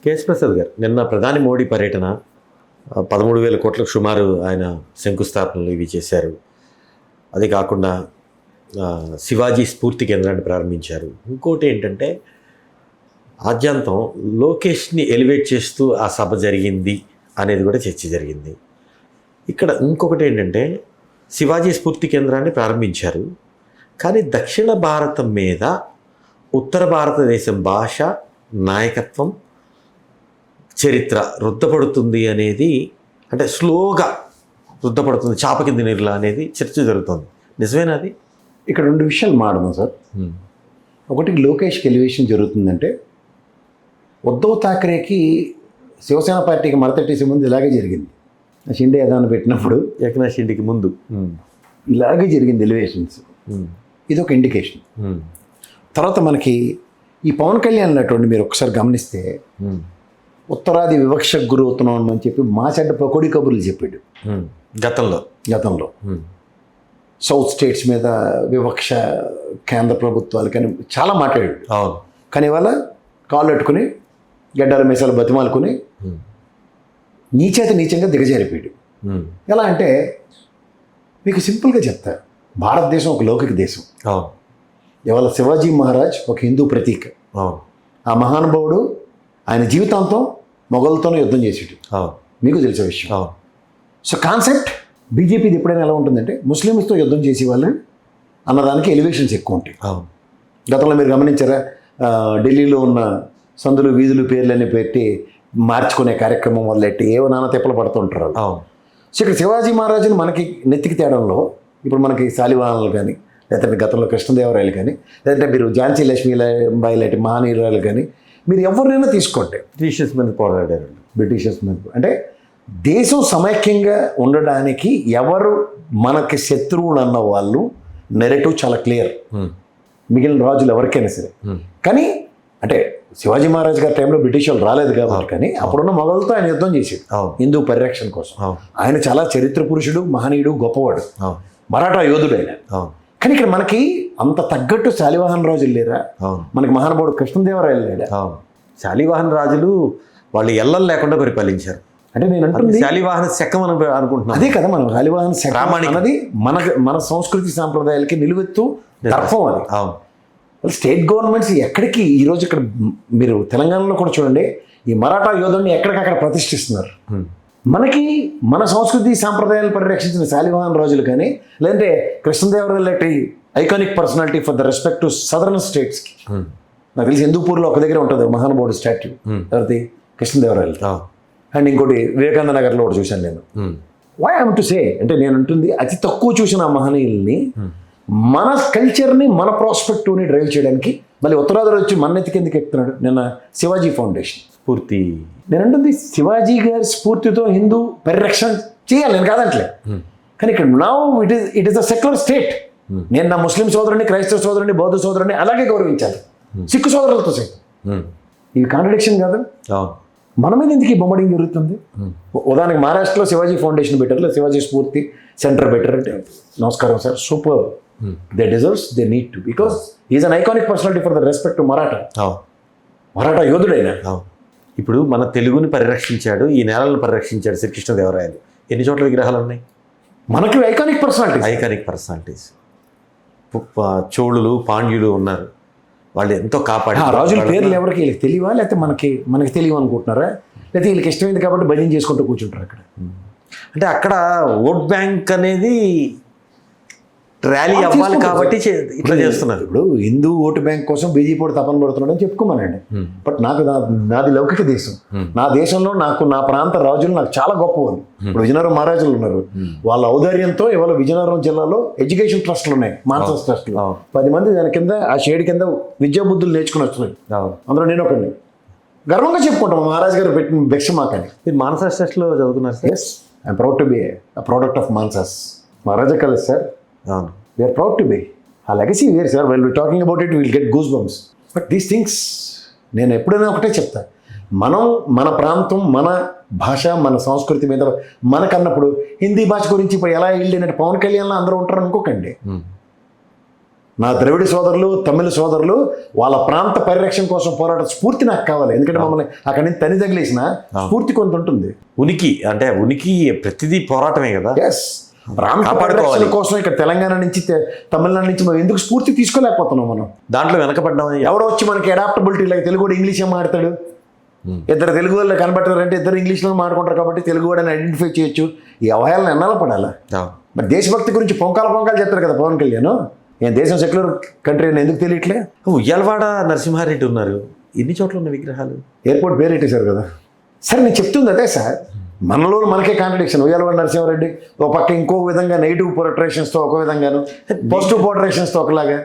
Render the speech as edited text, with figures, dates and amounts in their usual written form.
KS Prasad గారు నిన్న ప్రధాని మోడీ పర్యటన 13,000 కోట్లకు సుమారు ఆయన శంకుస్థాపనలు ఇవి చేశారు. అది కాకుండా శివాజీ స్ఫూర్తి కేంద్రాన్ని ప్రారంభించారు. ఇంకోటి ఏంటంటే ఆద్యంతం లోకేష్ని ఎలివేట్ చేస్తూ ఆ సభ జరిగింది అనేది కూడా చర్చ జరిగింది. ఇక్కడ ఇంకొకటి ఏంటంటే శివాజీ స్ఫూర్తి కేంద్రాన్ని ప్రారంభించారు, కానీ దక్షిణ భారతం మీద ఉత్తర భారతదేశం భాష, నాయకత్వం, చరిత్ర రుద్దపడుతుంది అనేది, అంటే స్లోగా రుద్దపడుతుంది, చాప కింద నీరులా అనేది చర్చ జరుగుతుంది. నిజమేనా అది? ఇక్కడ రెండు విషయాలు మాట్లాడదాం సార్. ఒకటి, లోకేష్కి ఎలివేషన్ జరుగుతుందంటే ఉద్ధవ్ థాకరేకి శివసేన పార్టీకి మడతట్టేసే ముందు ఇలాగే జరిగింది. షిండే ఏదాన్ని పెట్టినప్పుడు ఏకనాథ్ షిండేకి ముందు ఇలాగే జరిగింది ఎలివేషన్స్. ఇది ఒక ఇండికేషన్. తర్వాత మనకి ఈ పవన్ కళ్యాణ్ అన్నటువంటి మీరు ఒకసారి గమనిస్తే ఉత్తరాది వివక్షకు గురవుతున్నాం అని చెప్పి మా చెడ్డ పకోడీ కబుర్లు చెప్పాడు గతంలో సౌత్ స్టేట్స్ మీద వివక్ష, కేంద్ర ప్రభుత్వాలు కానీ చాలా మాట్లాడాడు. కానీ ఇవాళ కాళ్ళు పెట్టుకుని గడ్డాల మీసాలు బతిమాలుకుని నీచంగా దిగజారిపోయాడు. ఎలా అంటే మీకు సింపుల్గా చెప్తా, భారతదేశం ఒక లౌకిక దేశం. ఇవాళ శివాజీ మహారాజ్ ఒక హిందూ ప్రతీక. ఆ మహానుభావుడు ఆయన జీవితాంతం మొఘలుతోనే యుద్ధం చేసాడు, మీకు తెలిసే విషయం. సో కాన్సెప్ట్ బీజేపీది ఎప్పుడైనా ఎలా ఉంటుందంటే ముస్లిమ్స్తో యుద్ధం చేసే వాళ్ళు అన్నదానికి ఎలివేషన్స్ ఎక్కువ ఉంటాయి. గతంలో మీరు గమనించారా, ఢిల్లీలో ఉన్న సందులు వీధులు పేర్లన్నీ పెట్టి మార్చుకునే కార్యక్రమం మొదలెట్టి ఏవో నాన్న తిప్పలు పడుతుంటారు. సో ఇక్కడ శివాజీ మహారాజుని మనకి నెత్తికి తేడంలో ఇప్పుడు మనకి శాలివాహనాలు కానీ, లేదంటే గతంలో కృష్ణదేవరాయలు కానీ, లేదంటే మీరు ఝాన్సీ లక్ష్మీబాయి లాంటి మహానీయురాలు కానీ, మీరు ఎవరినైనా తీసుకోండి, బ్రిటిషర్స్ మీద పోరాడారు. బ్రిటిషర్స్ మీద అంటే దేశం సమైక్యంగా ఉండడానికి ఎవరు మనకి శత్రువులు అన్న వాళ్ళు నెరేటివ్ చాలా క్లియర్. మిగిలిన రాజులు ఎవరికైనా సరే. కానీ అంటే శివాజీ మహారాజ్ గారి టైంలో బ్రిటిష్ వాళ్ళు రాలేదు కాబట్టి, కానీ అప్పుడున్న మొఘలుతో ఆయన యుద్ధం చేసాడు హిందూ పరిరక్షణ కోసం. ఆయన చాలా చరిత్ర పురుషుడు, మహనీయుడు, గొప్పవాడు, మరాఠా యోధుడు ఆయన. కానీ ఇక్కడ మనకి అంత తగ్గట్టు శాలివాహన రాజులు లేరా? మనకి మహానుభావుడు కృష్ణదేవరాయలు లేరా? శాలివాహన రాజులు వాళ్ళు ఎల్లలు లేకుండా పరిపాలించారు. అంటే నేను అంటుంది శాలివాహన శకం అని అనుకుంటున్నాను. అదే కదా, మనం శాలివాహన శకం అన్నది మన సంస్కృతి సాంప్రదాయాలకి నిలువెత్తు తర్ఫం అది. స్టేట్ గవర్నమెంట్స్ ఎక్కడికి ఈరోజు ఇక్కడ మీరు తెలంగాణలో కూడా చూడండి, ఈ మరాఠా యోధుల్ని ఎక్కడికక్కడ ప్రతిష్ఠిస్తున్నారు. మనకి మన సంస్కృతి సాంప్రదాయాలు పరిరక్షించిన శాలివాహన రాజులు కానీ, లేదంటే కృష్ణదేవరాయలు లాంటి iconic personality for the respect to southern స్టేట్స్కి. నాకు తెలిసి హిందూపూర్లో ఒక దగ్గర ఉంటుంది మహానుభావుడు స్టాట్యూ, ఎవరిది? కృష్ణదేవరాయలు. అండ్ ఇంకోటి వివేకానంద నగర్లో కూడా చూశాను నేను. వై ఐమ్ టు సే అంటే నేను అంటుంది అతి తక్కువ చూసిన ఆ మహనీయుల్ని మన కల్చర్ని, మన ప్రాస్పెక్టివ్ని డ్రైవ్ చేయడానికి మళ్ళీ ఉత్తరాదిలో వచ్చి మన్నెత్తి కిందకి ఎక్కుతున్నాడు. నిన్న శివాజీ ఫౌండేషన్ స్ఫూర్తి, నేను అంటుంది శివాజీ గారి స్ఫూర్తితో హిందూ పరిరక్షణ చేయాలి, నేను కాదంటలే. కానీ ఇక్కడ now it is a secular state. నేను నా ముస్లిం సోదరుని, క్రైస్తవ సోదరుని, బౌద్ధ సోదరుని అలాగే గౌరవించాలి, సిక్కు సోదరులతో సైతం. ఇది కాంట్రడిక్షన్ కాదు. మన మీద ఎందుకు ఈ బొమ్మడింగ్ జరుగుతుంది? ఉదాహరణకి మహారాష్ట్రలో శివాజీ ఫౌండేషన్ బెటర్, శివాజీ స్ఫూర్తి సెంటర్ బెటర్ అంటే నమస్కారం sir, super, they deserves, they need to, because is an iconic personality for the respect to Maratha యోధుడైనా. ఇప్పుడు మన తెలుగుని పరిరక్షించాడు, ఈ నేలను పరిరక్షించాడు శ్రీకృష్ణదేవరాయలు. ఎన్ని చోట్ల విగ్రహాలు ఉన్నాయి మనకి? Iconic personalities. చోళులు, పాండ్యులు ఉన్నారు, వాళ్ళు ఎంతో కాపాడు. రాజుల పేర్లు ఎవరికి తెలియవా, లేకపోతే మనకి తెలియవు అనుకుంటున్నారా? లేకపోతే వీళ్ళకి ఇష్టమైంది కాబట్టి భజన చేసుకుంటూ కూర్చుంటారు అక్కడ. అంటే అక్కడ ఓట్ బ్యాంక్ అనేది ర్యాలీ అవ్వాలి కాబట్టి ఇట్లా చేస్తున్నారు. ఇప్పుడు హిందూ ఓటు బ్యాంక్ కోసం బీజేపీ కూడా తపన పడుతున్నాడు అని చెప్పుకోమనండి. బట్ నాది లౌకిక దేశం. నా దేశంలో నా ప్రాంత రాజులు నాకు చాలా గొప్ప వాళ్ళు. ఇప్పుడు విజయనగరం మహారాజులు ఉన్నారు, వాళ్ళ ఔదార్యంతో ఇవాళ విజయనగరం జిల్లాలో ఎడ్యుకేషన్ ట్రస్టులు ఉన్నాయి, మాన్సస్ ట్రస్టులు. 10 మంది దాని కింద ఆ షేడ్ కింద విద్యాబుద్ధులు నేర్చుకుని వస్తున్నాయి. అందులో నేను ఒకటి గర్వంగా చెప్పుకుంటాం, మహారాజ్ గారు పెట్టిన భిక్ష మాకని. మీరు మాన్సస్ ట్రస్ట్లో చదువుకున్నారు? Yes, I'm proud to be a product of MANSAS. Maharaja college sir, we are proud to be. ఆ లెగసీ వేరు sir. Well we talking about it will get goose bumps. But these things నేను ఎప్పుడైనా ఒకటే చెప్తా, మనం మన ప్రాంతం, మన భాష, మన సంస్కృతి మీద మనకన్నప్పుడు హిందీ భాష గురించి ఇప్పుడు ఎలా వెళ్ళినట్టు పవన్ కళ్యాణ్లో అందరూ ఉంటారు అనుకోకండి. నా ద్రవిడ సోదరులు, తమిళ సోదరులు వాళ్ళ ప్రాంత పరిరక్షణ కోసం పోరాట స్ఫూర్తి నాకు కావాలి. ఎందుకంటే మమ్మల్ని అక్కడి నుంచి తని తగిలేసిన స్ఫూర్తి కొంత ఉంటుంది. ఉనికి ప్రతిదీ పోరాటమే కదా. ఎస్, ప్రాంత పరిరక్షణ కోసం ఇక్కడ తెలంగాణ నుంచి తమిళనాడు నుంచి మనం ఎందుకు స్ఫూర్తి తీసుకోలేకపోతున్నాం? మనం దాంట్లో వెనకబడ్డాం. ఎవడో వచ్చి మనకి అడాప్టబిలిటీ లాగా తెలుగు కూడా ఇంగ్లీషే మాట్లాడతాడు. ఇద్దరు తెలుగు వాళ్ళు కనబట్టారంటే ఇద్దరు ఇంగ్లీష్లో మాట్లాడుకుంటారు కాబట్టి తెలుగు వాడని ఐడెంటిఫై చేయొచ్చు. ఈ అవయాలను ఎన్నాళ్ళ పడాలా? మరి దేశభక్తి గురించి పొంకాలు చెప్తారు కదా పవన్ కళ్యాణ్. ఏం దేశం సెక్యులర్ కంట్రీ అని ఎందుకు తెలియట్లే? ఉయ్యాలవాడ నరసింహారెడ్డి ఉన్నారు, ఎన్ని చోట్ల ఉన్న విగ్రహాలు. ఎయిర్పోర్ట్ పేరెట్టేశారు కదా. సరే, నేను చెప్తుంది అదే సార్, మనలో మనకే కాంట్రడిక్షన్. ఉయ్యాలవాడ నరసింహారెడ్డి ఒక పక్క ఇంకో విధంగా నెగిటివ్ పోర్ట్రేషన్స్తో ఒక విధంగాను, పాజిటివ్ పోర్ట్రేషన్స్తో ఒకలాగా.